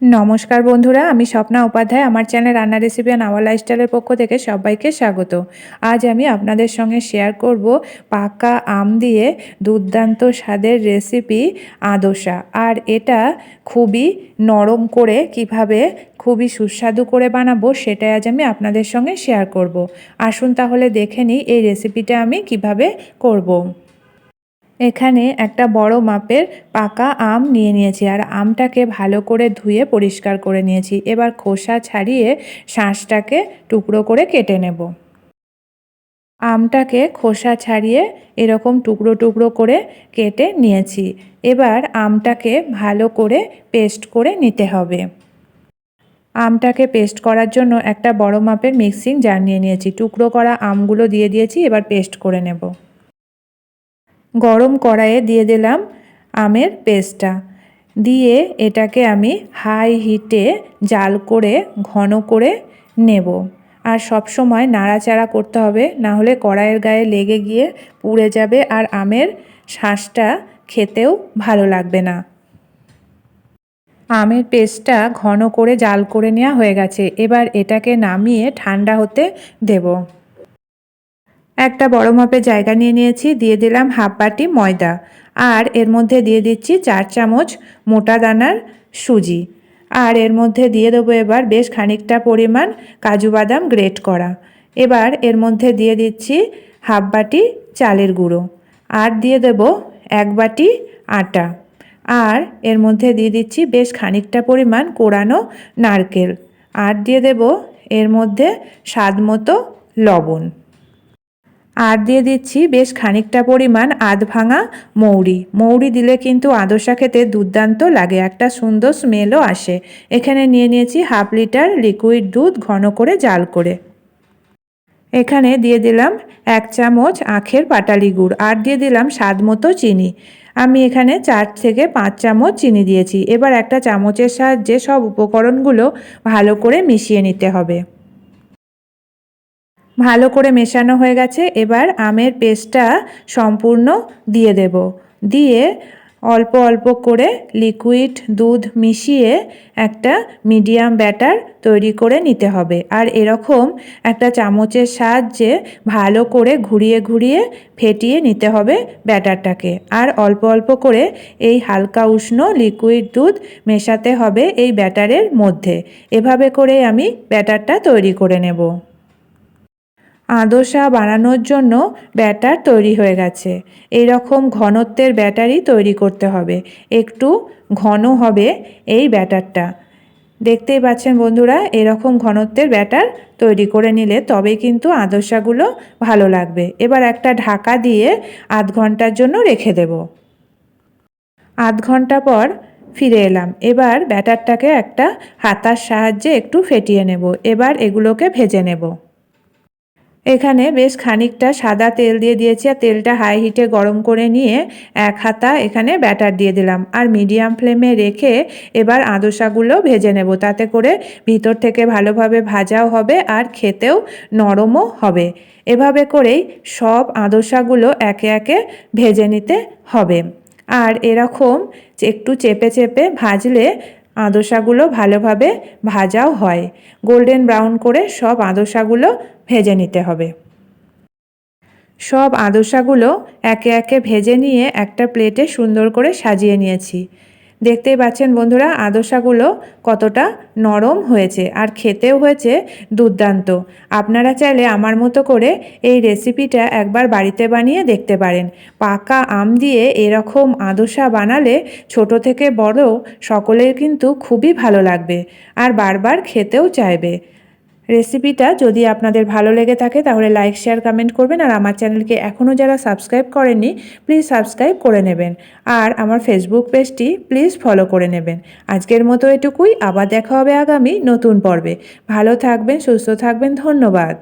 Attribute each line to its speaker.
Speaker 1: নমস্কার বন্ধুরা, আমি স্বপ্না উপাধ্যায়। আমার চ্যানেল রান্না রেসিপি অ্যান্ড আওয়ার লাইফস্টাইলের পক্ষ থেকে সবাইকে স্বাগত। আজ আমি আপনাদের সঙ্গে শেয়ার করব পাকা আম দিয়ে দুর্দান্ত স্বাদের রেসিপি আদোসা। আর এটা খুবই নরম করে কিভাবে খুবই সুস্বাদু করে বানাবো সেটাই আজ আমি আপনাদের সঙ্গে শেয়ার করব। আসুন তাহলে দেখে নিই এই রেসিপিটা আমি কিভাবে করব। এখানে একটা বড় মাপের পাকা আম নিয়ে নিয়েছি আর আমটাকে ভালো করে ধুয়ে পরিষ্কার করে নিয়েছি। এবার খোসা ছাড়িয়ে শাঁসটাকে টুকরো করে কেটে নেব। আমটাকে খোসা ছাড়িয়ে এরকম টুকরো টুকরো করে কেটে নিয়েছি। এবার আমটাকে ভালো করে পেস্ট করে নিতে হবে। আমটাকে পেস্ট করার জন্য একটা বড় মাপের মিক্সিং জার নিয়ে নিয়েছি। টুকরো করা আমগুলো দিয়ে দিয়েছি, এবার পেস্ট করে নেব। গরম কড়াইয়ে দিয়ে দিলাম আমের পেস্টটা, দিয়ে এটাকে আমি হাই হিটে জাল করে ঘন করে নেব। আর সব সময় নাড়াচাড়া করতে হবে, না হলে কড়াইয়ের গায়ে লেগে গিয়ে পুড়ে যাবে আর আমের শাঁসটা খেতেও ভালো লাগবে না। আমের পেস্টটা ঘন করে জাল করে নেওয়া হয়ে গেছে। এবার এটাকে নামিয়ে ঠান্ডা হতে দেব। একটা বড় মাপের জায়গা নিয়ে নিয়েছি, দিয়ে দিলাম হাফ বাটি ময়দা আর এর মধ্যে দিয়ে দিচ্ছি 4 চামচ মোটা দানার সুজি। আর এর মধ্যে দিয়ে দেবো এবার বেশ খানিকটা পরিমাণ কাজু বাদাম গ্রেট করা। এবার এর মধ্যে দিয়ে দিচ্ছি হাফ বাটি চালের গুঁড়ো আর দিয়ে দেব 1 বাটি আটা। আর এর মধ্যে দিয়ে দিচ্ছি বেশ খানিকটা পরিমাণ কোরানো নারকেল আর দিয়ে দেব এর মধ্যে স্বাদ মতো লবণ। আর দিয়ে দিচ্ছি বেশ খানিকটা পরিমাণ আধ ভাঙা মৌরি দিলে কিন্তু আদোসা খেতে দুর্দান্ত লাগে, একটা সুন্দর স্মেলও আসে। এখানে নিয়ে নিয়েছি হাফ লিটার লিকুইড দুধ ঘন করে জাল করে। এখানে দিয়ে দিলাম 1 চামচ আখের পাটালি গুড় আর দিয়ে দিলাম স্বাদ মতো চিনি। আমি এখানে 4 থেকে 5 চামচ চিনি দিয়েছি। এবার একটা চামচের সাহায্যে সব উপকরণগুলো ভালো করে মিশিয়ে নিতে হবে। ভালো করে মেশানো হয়ে গেছে। এবার আমের পেস্টটা সম্পূর্ণ দিয়ে দেব, দিয়ে অল্প অল্প করে লিকুইড দুধ মিশিয়ে একটা মিডিয়াম ব্যাটার তৈরি করে নিতে হবে। আর এরকম একটা চামচের সাহায্যে ভালো করে ঘুরিয়ে ঘুরিয়ে ফেটিয়ে নিতে হবে ব্যাটারটাকে। আর অল্প অল্প করে এই হালকা উষ্ণ লিকুইড দুধ মেশাতে হবে এই ব্যাটারের মধ্যে। এভাবে করে আমি ব্যাটারটা তৈরি করে নেব। আদোসা বানানোর জন্য ব্যাটার তৈরি হয়ে গেছে। এই রকম ঘনত্বের ব্যাটারই তৈরি করতে হবে, একটু ঘন হবে এই ব্যাটারটা। দেখতেই পাচ্ছেন বন্ধুরা, এরকম ঘনত্বের ব্যাটার তৈরি করে নিলে তবেই কিন্তু আদোসাগুলো ভালো লাগবে। এবার একটা ঢাকা দিয়ে আধ ঘন্টার জন্য রেখে দেব। আধ ঘন্টা পর ফিরে এলাম। এবার ব্যাটারটাকে একটা হাতার সাহায্যে একটু ফেটিয়ে নেব। এবার এগুলোকে ভেজে নেব। এখানে বেশ খানিকটা সাদা তেল দিয়ে দিয়েছি আর তেলটা হাই হিটে গরম করে নিয়ে 1 হাতা এখানে ব্যাটার দিয়ে দিলাম আর মিডিয়াম ফ্লেমে রেখে এবার আদোসাগুলো ভেজে নেব। তাতে করে ভিতর থেকে ভালোভাবে ভাজাও হবে আর খেতেও নরমও হবে। এভাবে করেই সব আদোসাগুলো একে একে ভেজে নিতে হবে। আর এরকম একটু চেপে চেপে ভাজলে আদোসাগুলো ভালোভাবে ভাজাও হয়। গোল্ডেন ব্রাউন করে সব আদোসাগুলো ভেজে নিতে হবে। সব আদোসাগুলো একে একে ভেজে নিয়ে একটা প্লেটে সুন্দর করে সাজিয়ে নিয়েছি। দেখতেই পাচ্ছেন বন্ধুরা আদোসাগুলো কতটা নরম হয়েছে আর খেতেও হয়েছে দুর্দান্ত। আপনারা চাইলে আমার মতো করে এই রেসিপিটা একবার বাড়িতে বানিয়ে দেখতে পারেন। পাকা আম দিয়ে এরকম আদোসা বানালে ছোট থেকে বড় সকলের কিন্তু খুবই ভালো লাগবে আর বারবার খেতেও চাইবে। রেসিপিটা যদি আপনাদের ভালো লেগে থাকে তাহলে লাইক শেয়ার কমেন্ট করবেন। আর আমার চ্যানেলকে এখনও যারা সাবস্ক্রাইব করেননি প্লিজ সাবস্ক্রাইব করে নেবেন। আর আমার ফেসবুক পেজটি প্লিজ ফলো করে নেবেন। আজকের মতো এটুকুই, আবার দেখা হবে আগামী নতুন পর্বে। ভালো থাকবেন, সুস্থ থাকবেন, ধন্যবাদ।